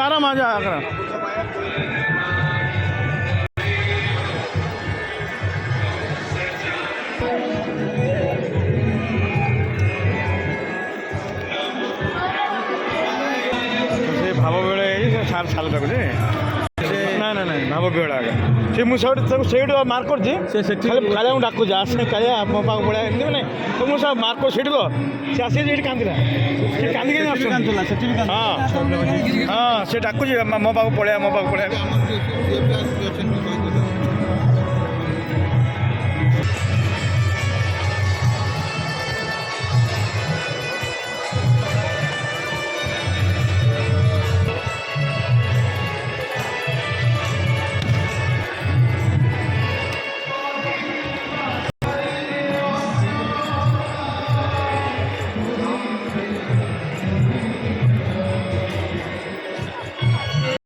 आराम आ जा करा भाव बेड़े साल साल तक ना ना ना भाव बेड़ा से मुझे मार्क कर डाकुच आस कालिया मो पाक पड़ा एमती मैंने तो मुझे मार्क कर सीट सी आसी कांदिला हाँ हाँ से डाकुच मो पाक पड़ा मो पाक पड़ा